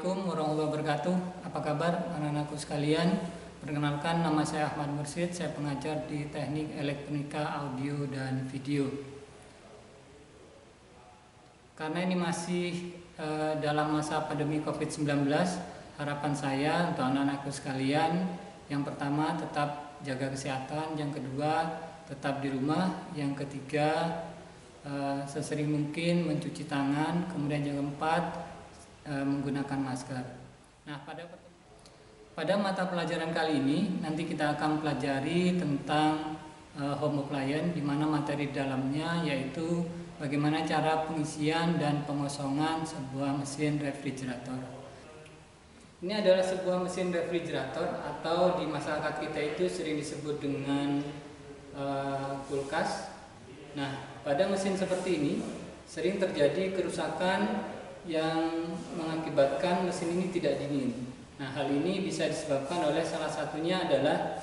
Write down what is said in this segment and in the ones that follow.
Assalamualaikum warahmatullahi wabarakatuh. Apa kabar anak-anakku sekalian? Perkenalkan, nama saya Ahmad Mursid. Saya pengajar di Teknik Elektronika Audio dan Video. Karena ini masih dalam masa pandemi COVID-19, harapan saya untuk anak-anakku sekalian, yang pertama tetap jaga kesehatan, yang kedua tetap di rumah, yang ketiga sesering mungkin mencuci tangan, kemudian yang keempat menggunakan masker. Nah, pada mata pelajaran kali ini nanti kita akan pelajari tentang home appliance, di mana materi dalamnya yaitu bagaimana cara pengisian dan pengosongan sebuah mesin refrigerator. Ini adalah sebuah mesin refrigerator atau di masyarakat kita itu sering disebut dengan kulkas. Nah, pada mesin seperti ini sering terjadi kerusakan yang mengakibatkan mesin ini tidak dingin. Nah, hal ini bisa disebabkan oleh salah satunya adalah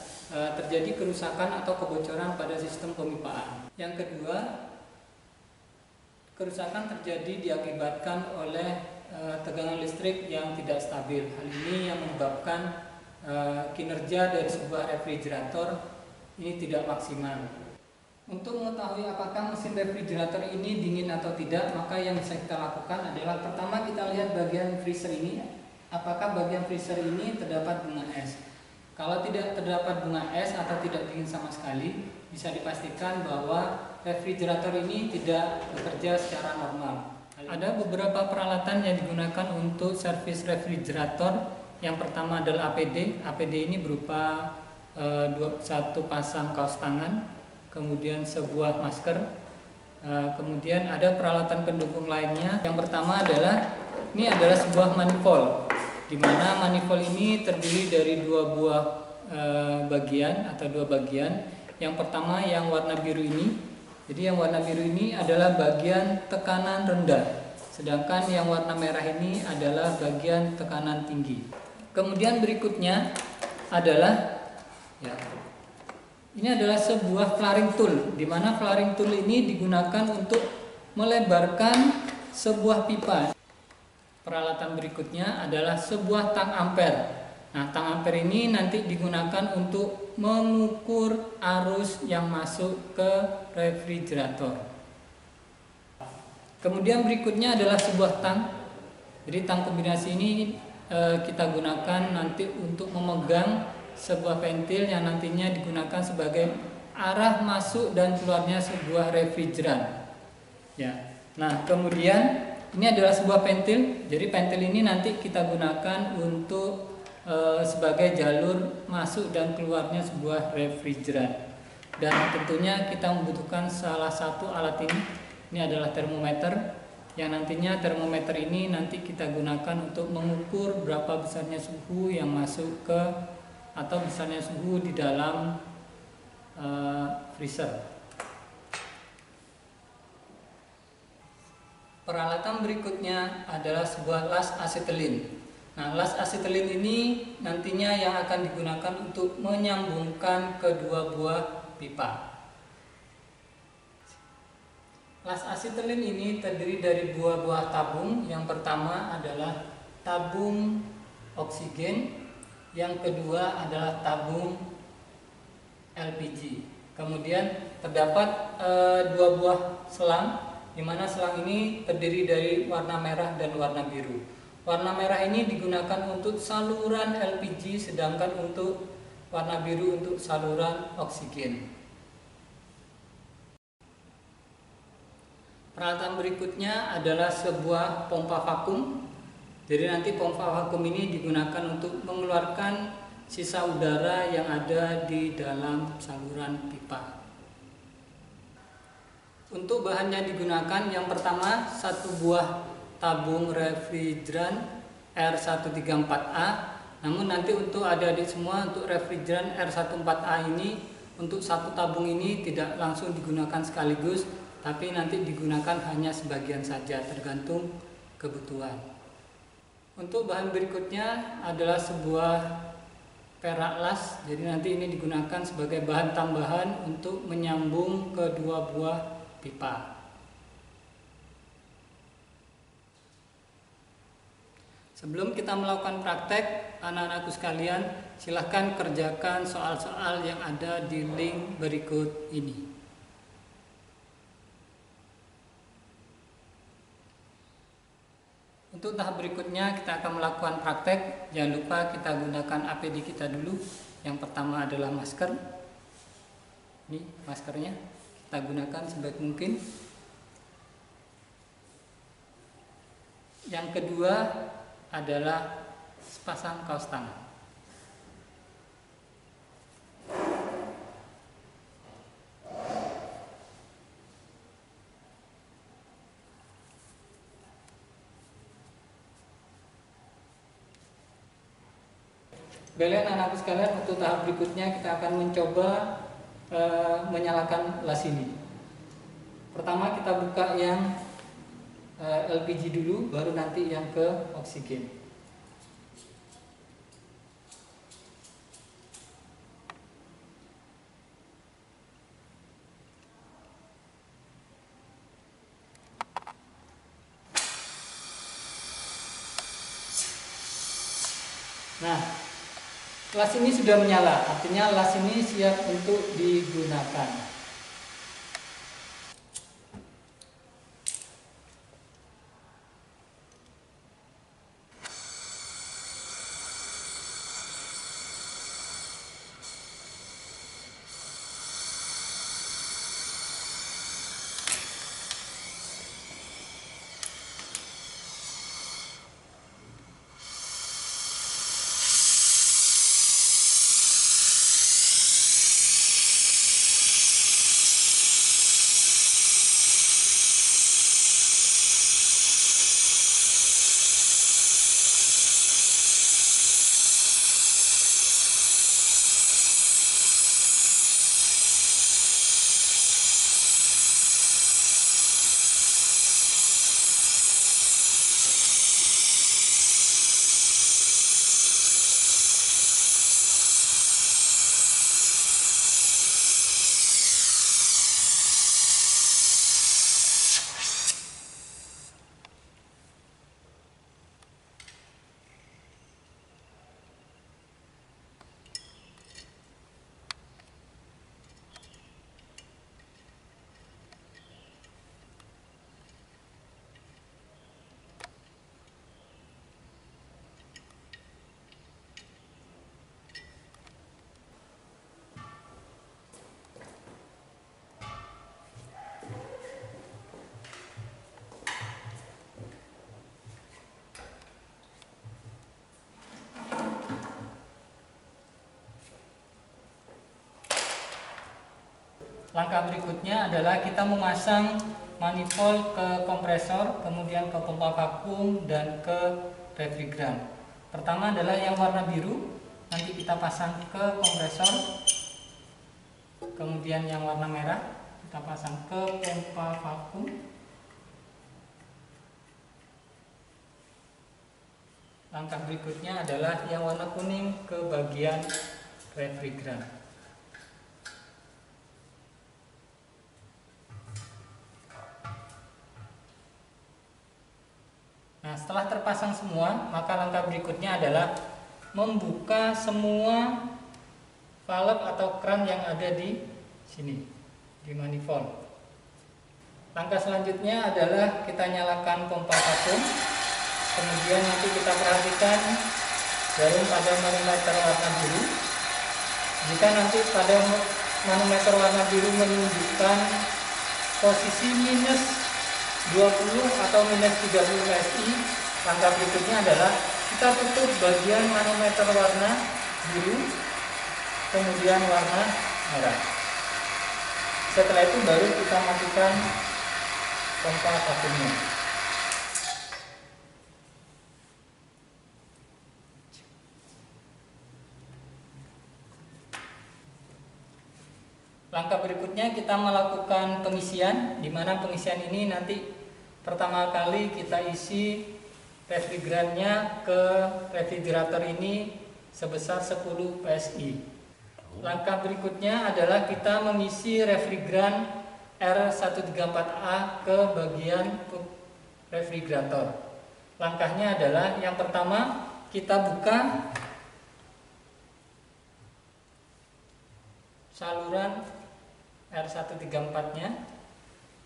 terjadi kerusakan atau kebocoran pada sistem pemipaan. Yang kedua, kerusakan terjadi diakibatkan oleh tegangan listrik yang tidak stabil. Hal ini yang menyebabkan kinerja dari sebuah refrigerator ini tidak maksimal. Untuk mengetahui apakah mesin refrigerator ini dingin atau tidak, maka yang bisa kita lakukan adalah pertama kita lihat bagian freezer ini. Apakah bagian freezer ini terdapat bunga es? Kalau tidak terdapat bunga es atau tidak dingin sama sekali, bisa dipastikan bahwa refrigerator ini tidak bekerja secara normal. Ada beberapa peralatan yang digunakan untuk servis refrigerator. Yang pertama adalah APD. APD ini berupa satu pasang kaos tangan, kemudian sebuah masker, kemudian ada peralatan pendukung lainnya. Yang pertama adalah ini adalah sebuah manifold, di mana manifold ini terdiri dari dua buah bagian atau dua bagian. Yang pertama yang warna biru ini, jadi yang warna biru ini adalah bagian tekanan rendah, sedangkan yang warna merah ini adalah bagian tekanan tinggi. Kemudian berikutnya adalah ini adalah sebuah flaring tool, di mana flaring tool ini digunakan untuk melebarkan sebuah pipa. Peralatan berikutnya adalah sebuah tang ampere. Nah, tang ampere ini nanti digunakan untuk mengukur arus yang masuk ke refrigerator. Kemudian berikutnya adalah sebuah tang. Jadi tang kombinasi ini kita gunakan nanti untuk memegang sebuah ventil yang nantinya digunakan sebagai arah masuk dan keluarnya sebuah refrigeran. Ya. Nah, kemudian ini adalah sebuah ventil. Jadi ventil ini nanti kita gunakan untuk sebagai jalur masuk dan keluarnya sebuah refrigeran. Dan tentunya kita membutuhkan salah satu alat ini. Ini adalah termometer, yang nantinya termometer ini nanti kita gunakan untuk mengukur berapa besarnya suhu yang masuk ke atau besarnya suhu di dalam freezer. Peralatan berikutnya adalah sebuah las asetilin. Nah, las asetilin ini nantinya yang akan digunakan untuk menyambungkan kedua buah pipa. Las asetilin ini terdiri dari buah-buah tabung. Yang pertama adalah tabung oksigen, yang kedua adalah tabung LPG. Kemudian terdapat dua buah selang, di mana selang ini terdiri dari warna merah dan warna biru. Warna merah ini digunakan untuk saluran LPG, sedangkan untuk warna biru untuk saluran oksigen. Peralatan berikutnya adalah sebuah pompa vakum. Jadi nanti pompa vakum ini digunakan untuk mengeluarkan sisa udara yang ada di dalam saluran pipa. Untuk bahan yang digunakan, yang pertama satu buah tabung refrigeran R134A. Namun nanti untuk adik-adik semua, untuk refrigeran R14A ini, untuk satu tabung ini tidak langsung digunakan sekaligus, tapi nanti digunakan hanya sebagian saja, tergantung kebutuhan. Untuk bahan berikutnya adalah sebuah perak las. Jadi nanti ini digunakan sebagai bahan tambahan untuk menyambung kedua buah pipa. Sebelum kita melakukan praktek, anak-anakku sekalian, silahkan kerjakan soal-soal yang ada di link berikut ini. Untuk tahap berikutnya kita akan melakukan praktek. Jangan lupa kita gunakan APD kita dulu. Yang pertama adalah masker. Ini maskernya, kita gunakan sebaik mungkin. Yang kedua adalah sepasang kaos tangan. Kalian anak-anakku sekalian, untuk tahap berikutnya kita akan mencoba menyalakan las ini. Pertama kita buka yang LPG dulu, baru nanti yang ke oksigen. Nah, las ini sudah menyala, artinya las ini siap untuk digunakan. Langkah berikutnya adalah kita memasang manifold ke kompresor, kemudian ke pompa vakum, dan ke refrigeran. Pertama adalah yang warna biru, nanti kita pasang ke kompresor. Kemudian yang warna merah kita pasang ke pompa vakum. Langkah berikutnya adalah yang warna kuning ke bagian refrigeran. Nah, setelah terpasang semua, maka langkah berikutnya adalah membuka semua valve atau kran yang ada di sini, di manifold. Langkah selanjutnya adalah kita nyalakan pompa vakum. Kemudian nanti kita perhatikan jarum pada manometer warna biru. Jika nanti pada manometer warna biru menunjukkan posisi minus 20 atau minus 30 PSI, langkah berikutnya adalah kita tutup bagian manometer warna biru, kemudian warna merah. Setelah itu baru kita matikan pompa vakumnya. Langkah berikutnya kita melakukan pengisian, di mana pengisian ini nanti pertama kali kita isi refrigerannya ke refrigerator ini sebesar 10 PSI. Langkah berikutnya adalah kita mengisi refrigeran R134A ke bagian refrigerator. Langkahnya adalah yang pertama kita buka saluran R134-nya.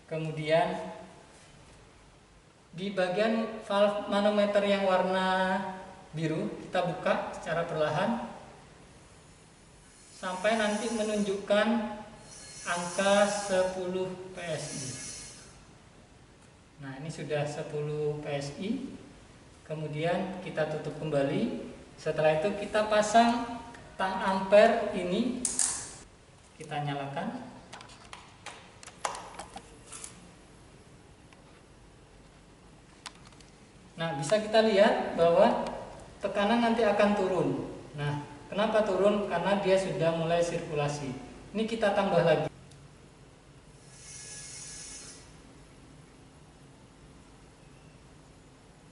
Kemudian di bagian valve manometer yang warna biru kita buka secara perlahan sampai nanti menunjukkan angka 10 PSI. Nah, ini sudah 10 PSI. Kemudian kita tutup kembali. Setelah itu kita pasang tang ampere ini, kita nyalakan. Nah, bisa kita lihat bahwa tekanan nanti akan turun. Nah, kenapa turun? Karena dia sudah mulai sirkulasi. Ini kita tambah lagi.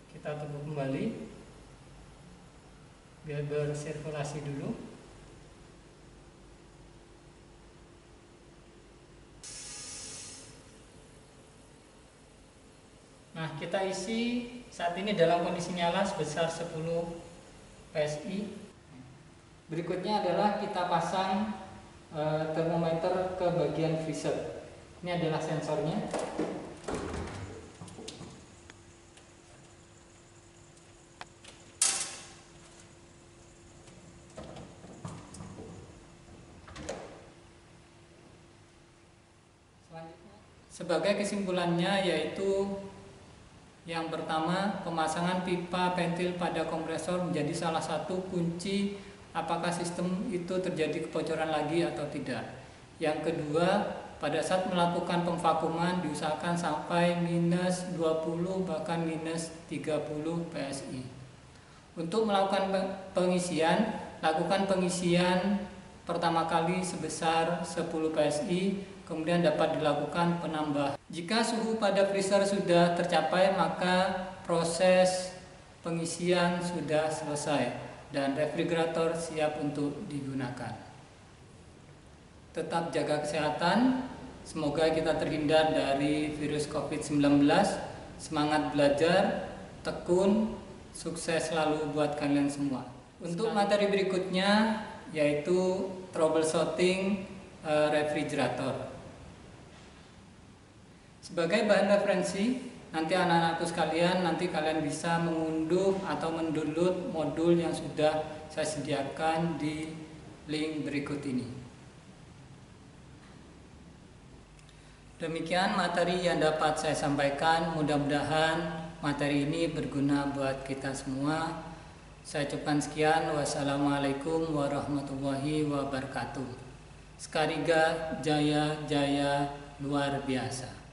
Kita tutup kembali biar bersirkulasi dulu. Nah, kita isi saat ini dalam kondisi nyala sebesar 10 PSI. Berikutnya adalah kita pasang termometer ke bagian freezer. Ini adalah sensornya. Sebagai kesimpulannya yaitu yang pertama, pemasangan pipa ventil pada kompresor menjadi salah satu kunci apakah sistem itu terjadi kebocoran lagi atau tidak. Yang kedua, pada saat melakukan pemvakuman diusahakan sampai minus 20 bahkan minus 30 PSI. Untuk melakukan pengisian, lakukan pengisian pertama kali sebesar 10 PSI, kemudian dapat dilakukan penambahan. Jika suhu pada freezer sudah tercapai, maka proses pengisian sudah selesai dan refrigerator siap untuk digunakan. Tetap jaga kesehatan, semoga kita terhindar dari virus COVID-19. Semangat belajar, tekun, sukses selalu buat kalian semua. Untuk materi berikutnya yaitu troubleshooting refrigerator. Sebagai bahan referensi, nanti anak-anakku sekalian, nanti kalian bisa mengunduh atau mendownload modul yang sudah saya sediakan di link berikut ini. Demikian materi yang dapat saya sampaikan, mudah-mudahan materi ini berguna buat kita semua. Saya ucapkan sekian, wassalamualaikum warahmatullahi wabarakatuh. Skariga Jaya Jaya luar biasa.